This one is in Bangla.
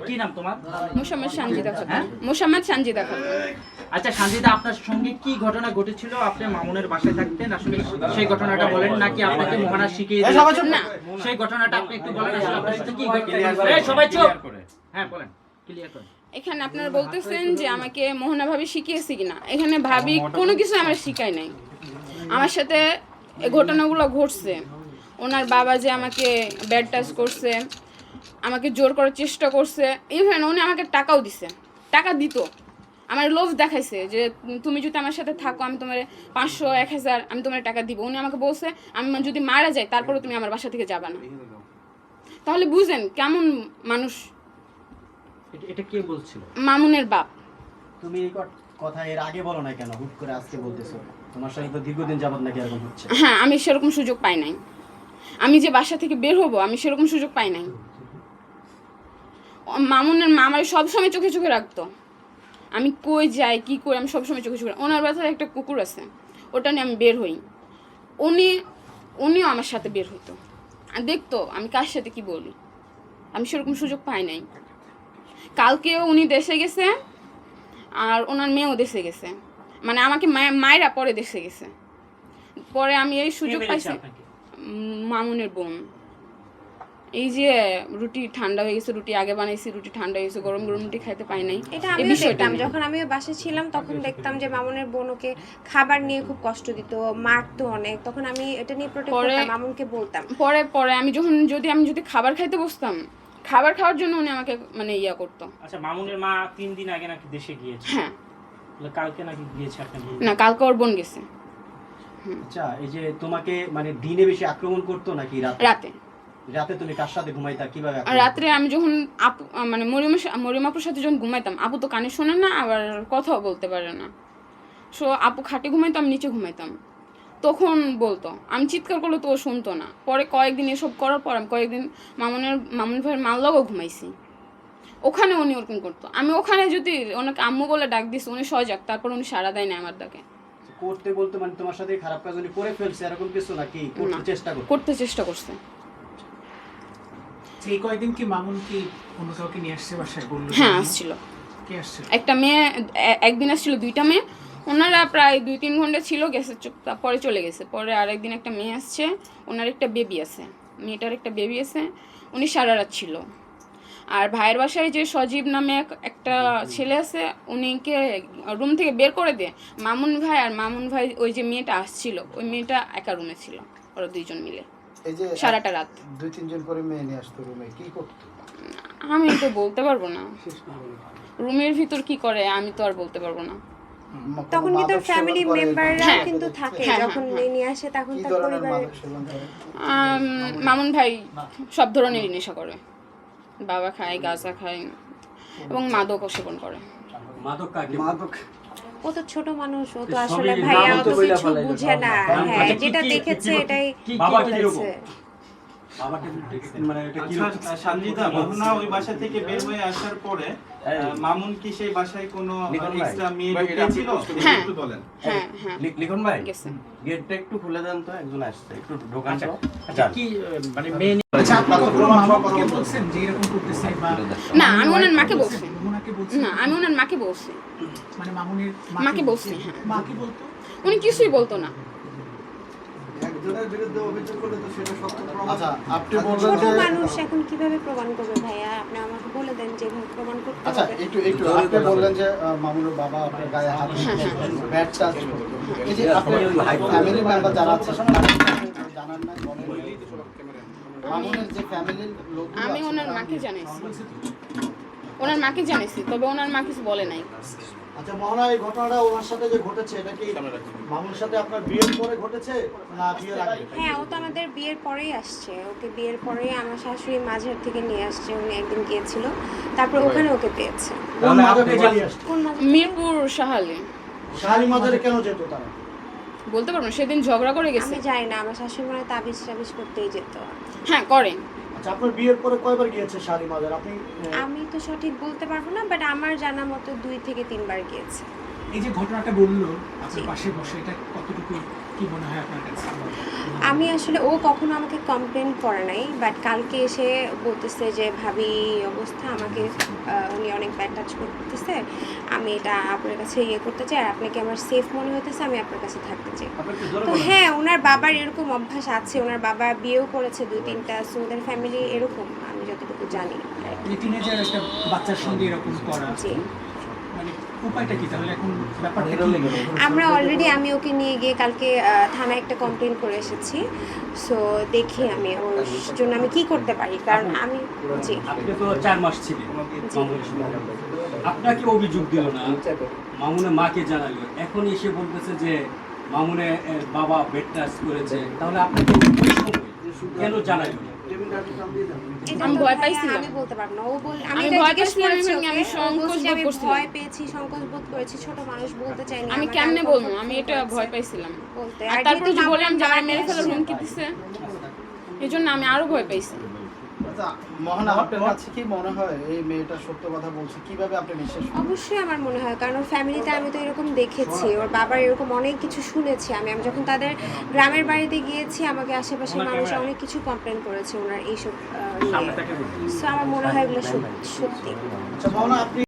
কি নাম তোমার? মোসাম্মদ সানজিদা খাতুন। মোসাম্মদ সানজিদা খাতুন। আচ্ছা সানজিদা, আপনার সঙ্গে কি ঘটনা ঘটেছিল? আপনি মামুনের বাসায় থাকতেন, আসলে সেই ঘটনাটা বলেন, নাকি আপনাকে মোহনা শিখিয়ে দিয়েছে? না, সেই ঘটনাটা আপনি একটু বলেন, আসলে আপনার সাথে কি ঘটেছিল? এই সবাই চুপ। হ্যাঁ বলেন, ক্লিয়ার করেন। এখানে আপনারা বলতেছেন যে আমাকে মোহনা ভাবি শিখিয়েছে কিনা। এখানে ভাবি কোনো কিছু আমার শিখায় নাই। আমার সাথে এই ঘটনাগুলো ঘটছে। ওনার বাবা যে আমাকে ব্যাড টাচ করছে, আমাকে জোর করার চেষ্টা করছে, ইভেন উনি আমাকে টাকাও দিছে, টাকা দিত, আমার লোভ দেখাইছে যে তুমি যদি আমার সাথে থাকো আমি তোমার 500 1000 আমি তোমার টাকা দিব। উনি আমাকে বলছে আমি যদি মারা যাই তারপরে তুমি আমার বাসা থেকে যাবা না। তাহলে বুঝেন কেমন মানুষ। এটা কে বলছিল? মামুনের বাপ। তুমি এই কথা এর আগে বলো না কেন, হুট করে আজকে বলতেছো? তোমার সঙ্গে তো দীর্ঘদিন যাবত নাকি এরকম হচ্ছে? হ্যাঁ, আমি সেরকম সুযোগ পাই নাই। আমি যে বাসা থেকে বের হবো আমি সেরকম সুযোগ পাই নাই। মামুনের মা আমার সবসময় চোখে চোখে রাখতো, আমি কই যাই কি করি আমি সবসময় চোখে চোখে। ওনার বাসায় একটা কুকুর আছে, ওটা নিয়ে আমি বের হই, উনিও আমার সাথে বের হইতো, আর দেখতো আমি কার সাথে কি বলি। আমি সেরকম সুযোগ পাই নাই। কালকেও উনি দেশে গেছে, আর ওনার মেয়েও দেশে গেছে, মানে আমাকে মায়েরা পরে দেশে গেছে। পরে আমি এই সুযোগ পাইছি। মামুনের বোন। এই যে রুটি ঠান্ডা হয়ে গেছে, রুটি আগে বানাইছি, রুটি ঠান্ডা হয়ে গেছে, গরম গরম রুটি খাইতে পাই নাই। এটা আমি দেখতাম যখন আমি বাসায় ছিলাম, তখন দেখতাম যে মামুনের বোন ওকে খাবার নিয়ে খুব কষ্ট দিত, মারতো অনেক। তখন আমি এটা নিয়ে প্রোটেক্ট করতাম, মামুনকে বলতাম। পরে আমি যদি খাবার খাইতে বসতাম, খাবার খাওয়ার জন্য উনি আমাকে মানে ইয়া করতো। আচ্ছা, মামুনের মা 3 দিন আগে নাকি দেশে গিয়েছে? হ্যাঁ। কালকে নাকি গিয়েছে আপনি? না, কালকে ওর বোন গেছে। আচ্ছা, এই যে তোমাকে মানে দিনে বেশি আক্রমণ করতো নাকি রাতে? রাতে তুমি কার সাথে ঘুমাইতা, কিভাবে? রাত্রে আমি যখন আপু মানে মরিয়মাপুর সাথে যখন ঘুমাইতাম, আপু তো কানে শোনে না, আবার কথাও বলতে পারে না। সো আপু খাটে ঘুমাইতো, আমি নিচে ঘুমাইতাম। তখন বলতো, আমি চিৎকার করলে তো ও শুনতো না। পরে কয়েকদিন এসব করার পর আমি কয়েকদিন মামুন ভাইয়ের মাল্লাও ঘুমাইছি। ওখানে উনি ওরকম করতো। আমি ওখানে যদি ওনাকে আম্মু বলে ডাক দিছি, উনি সজাগ, তারপর উনি সাড়া দেয় না আমার ডাকে। করতে বলতে মানে তোমার সাথে খারাপ কাজ উনি করে ফেলছে এরকম কিছু নাকি করতে চেষ্টা করছে? এই কয়েকদিন কি মামুন কি অন্য কাউকে নিয়ে আসছে বাসায়? বললো হ্যাঁ, আসছিল। কে আসছে? একটা মেয়ে, একদিন আসছিল, 2টা মেয়ে। ওনারা প্রায় 2-3 ঘন্টা ছিল, গেছে, পরে চলে গেছে। পরে আরেকদিন একটা মেয়ে আসছে, ওনার একটা বেবি আছে, মেয়েটার একটা বেবি আছে। উনি সারা রাত ছিল। আর ভাইয়ের বাসায় যে সজীব নামে একটা ছেলে আছে, উনিকে রুম থেকে বের করে দিয়ে মামুন ভাই ওই যে মেয়েটা আসছিল, ওই মেয়েটা একা রুমে ছিল, ওরা 2জন মিলে সারাটা রাত। 2-3 জন করে মেয়ে নিয়ে আসতো রুমে, কি করতো আমি তো বলতে পারবো না, রুমের ভিতর কি করে আমি তো আর বলতে পারবো না। তখন কিন্তু ফ্যামিলি মেম্বাররা কিন্তু থাকে, যখন নিয়ে আসে তখন তার পরিবারের। মামুন ভাই সব ধরনেরই নেশা করে, বাবা খায়, গাঁজা খায় এবং মাদকও সেবন করে। মাদক? ও তো ছোট মানুষ, ও তো আসলে ভাইয়া অত কিছু বুঝে না। হ্যাঁ, যেটা দেখেছে এটাই দেখেছে। সানজিদা, মোহনা ওই বাসা থেকে বের হয়ে আসার পরে মামুন কি সেই বাসায় কোনো এক্সট্রা মেয়ে ঢুকিয়েছিল? একটু বলেন। হ্যাঁ, লিখন ভাই, গেছে। গেটটা একটু খুলে দেন তো, একজন আসছে, একটু ঢোকান তো। কি মানে মেয়ে আচ্ছা, আপনি কখনো মামুনকে বলছেন যে এরকম করতেছে? বা না, আমি ওনার মাকে বলছি। মোহনাকে বলছেন? না, আমি ওনার মাকে বলছি। মানে মামুনের মাকে বলছি। হ্যাঁ। মা কি বলতো? উনি কিছুই বলতো না। একজনের বিরুদ্ধে অভিযোগ করলে তো সেটা সত্য প্রমাণ। আচ্ছা, আপনি বললেন ছোট যে মানুষ এখন কিভাবে প্রমাণ করবে ভাইয়া? আপনি আমাকে বলে দেন যে ভাবে প্রমাণ করতে আচ্ছা, হবে। একটু আপনি বললেন যে মামুনের বাবা আপনার গায়ে হাত ব্যাড টাচ। এই যে আপনার ফ্যামিলি মেম্বার যারা আছে জানান না, বলেন মামুনের যে ফ্যামিলির লোকগুলো আমি আছে, ওনার মাকে জানাইছি, তবে ওনার মা কিছু বলে নাই। আচ্ছা মোহনা, এই ঘটনাটা ওনার সাথে যে ঘটেছে এটা কি মামুনের সাথে আপনার বিয়ের পরে ঘটেছে না বিয়ের আগে? হ্যাঁ, ও তো আমাদের বিয়ের পরেই আসছে। ওকে বিয়ের পরেই আমার শাশুড়ি মাঝের থেকে নিয়ে আসছে। উনি একদিন গিয়েছিল, তারপর ওখানে ওকে পেয়েছে। কোন মাঝে থেকে নিয়ে আসছে? কোন মাঝে? মিরপুর শাহালি। শাহালি মাজারে কেন যেত তারা? বলতে পারবো না, সেদিন ঝগড়া করে গেছে। আমি যাই না, আমার শাশুড়ি মনে হয় তাবিজ করতেই যেত। হ্যাঁ, করে। আচ্ছা, আপনার বিয়ের পরে কয়বার গিয়েছে শাহালি মাজার? আপনি আমি তো সঠিক বলতে পারবো না, বাট আমার জানা মতো 2 থেকে 3 বার গিয়েছে। এই যে ঘটনাটা বললো আপনার পাশে বসে, এটা কতটুকু কি মনে হয় আপনার কাছে? আমি আসলে ও কখনো আমাকে কমপ্লেন করে নাই, বাট কালকে এসে বলতেছে যে ভাবি এই অবস্থা, আমাকে উনি অনেক ব্যাড টাচ করতেছে, আমি এটা আপনার কাছে ইয়ে করতে চাই, আর আপনাকে আমার সেফ মনে হইতেছে, আমি আপনার কাছে থাকতে চাই। তো হ্যাঁ, ওনার বাবার এরকম অভ্যাস আছে, ওনার বাবা বিয়েও করেছে 2-3টা, সো ওদের ফ্যামিলি এরকম, আমি যতটুকু জানি। এই টিনেজার একটা বাচ্চার সঙ্গে এরকম করা, জি, মানে উপায়টা কি তাহলে এখন? ব্যাপারটা কি? আমরা অলরেডি আমি ওকে নিয়ে গিয়ে কালকে থানায় একটা কমপ্লেন করে এসেছি, সো দেখি আমি ওর জন্য আমি কি করতে পারি, কারণ আমি জি আপনি তো 4 মাস ছিলেন মামুনের সঙ্গে। আপনাকে অভিযোগ দিল না, মামুনের মাকে জানালো, এখন এসে বলতেছে যে মামুনের বাবা বেড টাচ করেছে, তাহলে আপনাকে ওই সময় কেন জানালো না? এটা আমি তো ভয় ভাইয়া পাইছিলাম। আমি বলতে পারবো না, ও বল আমি এটা ভয় জিজ্ঞেস পাইছিলাম করেছি এবং ওকে, আমি ও সংকোচ বলছে বোধ আমি করছিলাম। ভয় পেয়েছি, সংকোচ বোধ করেছি, ছোট মানুষ বলতে চাইনি, আমি আমাকে কেমনে uncomfort বলবো, আমি feel এটা করেছে ভয় পাইছিলাম। বলতে। আর আর তারপরে যেহেতু যে বললাম যে আমার মামুন মেরে ফেলার আসছে- হুমকি দিছে, এই জন্য আমি আরো ভয় পাইছি। আচ্ছা, মোহনা আপনার কাছে কি মনে হয় এই মেয়েটা সত্য কথা বলছে? কিভাবে আপনি বিশ্বাস করেন? অবশ্যই আমার মনে হয়, কারণ ওর ফ্যামিলিতে আমি তো এরকম দেখেছি, ওর বাবার এরকম অনেক কিছু শুনেছি আমি যখন তাদের গ্রামের বাড়িতে গিয়েছি, আমাকে আশেপাশের মানুষ অনেক কিছু কমপ্লেন করেছে ওনার এইসব নিয়ে, সো আমার মনে হয় এগুলো সত্যি। আচ্ছা মোহনা, আপনি